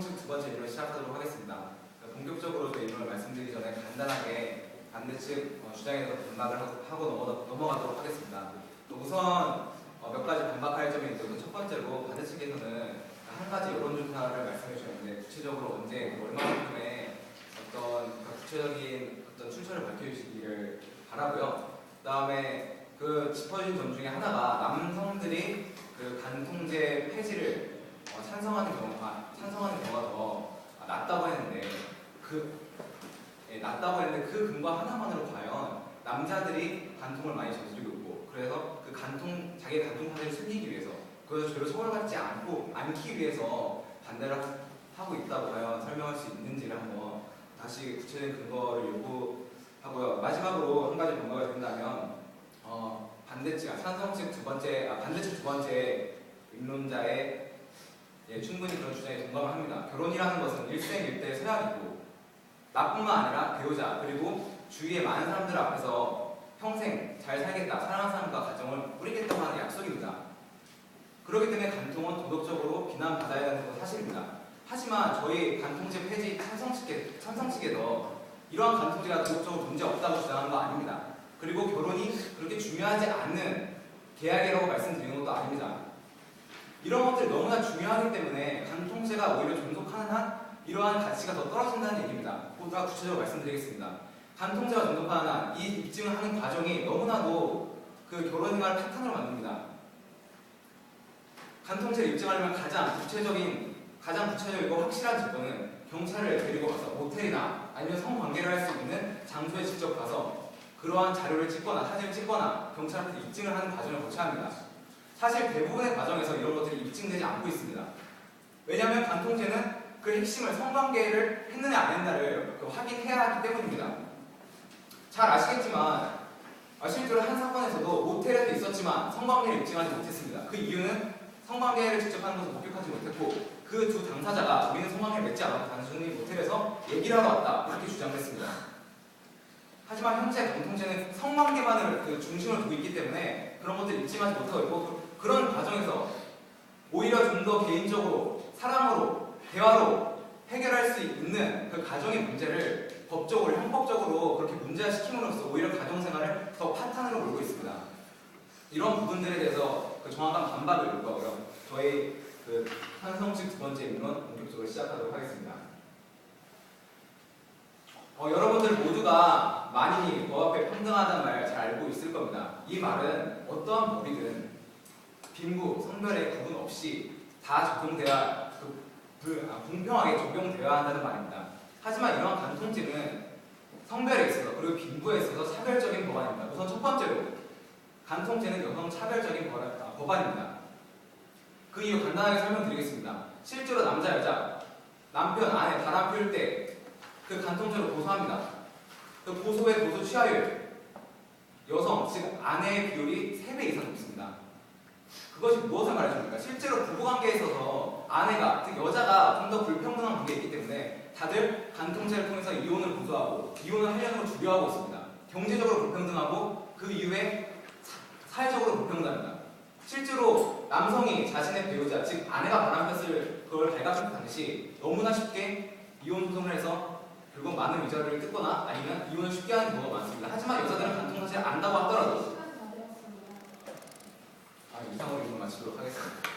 찬성식 두 번째 이론을 시작하도록 하겠습니다. 본격적으로 그 이론을 말씀드리기 전에 간단하게 반대측 주장에 대해서 반박을 하고 넘어가도록 하겠습니다. 우선 몇 가지 반박할 점이 있는데, 첫 번째로 반대측에서는 한 가지 여론조사를 말씀해 주셨는데, 구체적으로 언제 얼마만큼의 어떤 구체적인 어떤 출처를 밝혀주시기를 바라고요. 그 다음에 그 짚어진 점 중에 하나가 남성들이 그 간통죄 폐지를 찬성하는 경우가 더 낮다고 했는데 낮다고 했는데 그 근거 하나만으로 과연 남자들이 간통을 많이 저지르고 있고, 그래서 그 자기의 간통 사실을 숨기기 위해서, 그래서 죄로 처벌받지 않기 위해서 반대를 하고 있다고 과연 설명할 수 있는지를 한번 다시 구체적인 근거를 요구하고요. 마지막으로 한 가지 반박을 드린다면, 반대측 두 번째 입론자의 충분히 그런 주장에 동감을 합니다. 결혼이라는 것은 일생일대 서약이고, 나뿐만 아니라 배우자 그리고 주위의 많은 사람들 앞에서 평생 잘 살겠다, 사랑하는 사람과 가정을 꾸리겠다고 하는 약속입니다. 그렇기 때문에 간통은 도덕적으로 비난받아야 하는 것은 사실입니다. 하지만 저희 간통죄 폐지 찬성 측에서 이러한 간통죄가 도덕적으로 문제 없다고 주장하는 거 아닙니다. 그리고 결혼이 그렇게 중요하지 않는 계약이라고 말씀드리는 것도 아닙니다. 이런 것들이 너무나 중요하기 때문에 간통죄가 오히려 존속하는 한 이러한 가치가 더 떨어진다는 얘기입니다. 보다 구체적으로 말씀드리겠습니다. 간통죄가 존속하는 한 이 입증을 하는 과정이 너무나도 그 결혼 생활을 탄탄으로 만듭니다. 간통죄를 입증하려면 가장 구체적이고 확실한 조건은 경찰을 데리고 가서 모텔이나 아니면 성관계를 할 수 있는 장소에 직접 가서 그러한 자료를 찍거나 사진을 찍거나 경찰한테 입증을 하는 과정을 거쳐야 합니다. 사실 대부분의 과정에서 이런 것들이 입증되지 않고 있습니다. 왜냐하면 간통죄는 그 핵심을 성관계를 했느냐 안 했느냐를 확인해야 하기 때문입니다. 잘 아시겠지만 실제로 한 사건에서도 모텔에도 있었지만 성관계를 입증하지 못했습니다. 그 이유는 성관계를 직접 하는 것을 목격하지 못했고, 그 두 당사자가 우리는 성관계를 맺지 않았고 단순히 모텔에서 얘기를 하러 왔다, 이렇게 주장했습니다. 하지만 현재 간통죄는 성관계만을 그 중심을 두고 있기 때문에 그런 것들을 입증하지 못하고 있고, 그런 과정에서 오히려 좀 더 개인적으로 사랑으로 대화로 해결할 수 있는 그 가정의 문제를 법적으로 형법적으로 그렇게 문제화시킴으로써 오히려 가정생활을 더 파탄으로 몰고 있습니다. 이런 부분들에 대해서 그 정확한 반박을 요구하고요. 저희 그 찬성식 두 번째 입론 본격적으로 시작하도록 하겠습니다. 여러분들 모두가 만인이 법 앞에 평등하다는 말 잘 알고 있을 겁니다. 이 말은 어떠한 법이든 빈부, 성별의 구분 없이 다 공평하게 적용되어야 한다는 말입니다. 하지만 이러한 간통죄는 성별에 있어서 그리고 빈부에 있어서 차별적인 법안입니다. 우선 첫 번째로 간통죄는 여성 차별적인 법안입니다. 그 이유 간단하게 설명드리겠습니다. 실제로 남자, 여자, 남편, 아내, 바람 피울 때 그 간통죄로 고소합니다. 그 고소의 고소 취하율, 여성, 즉 아내의 비율이 3배 이상 높습니다. 그것이 무엇을 말해줍니까? 실제로 부부관계에 있어서 아내가, 즉 여자가 좀 더 불평등한 관계에 있기 때문에 다들 간통죄를 통해서 이혼을 고소하고 이혼을 하려는 걸 두려워하고 있습니다. 경제적으로 불평등하고 그 이후에 사회적으로 불평등합니다. 실제로 남성이 자신의 배우자, 즉 아내가 바람폈을 그걸 발각할 당시 너무나 쉽게 이혼 소송을 해서 결국 많은 위자료를 뜯거나 아니면 이혼을 쉽게 하는 경우가 많습니다. 하지만 여자들은 간통 사실을 안다고 하더라도 이상으로 이건 마치도록 하겠습니다.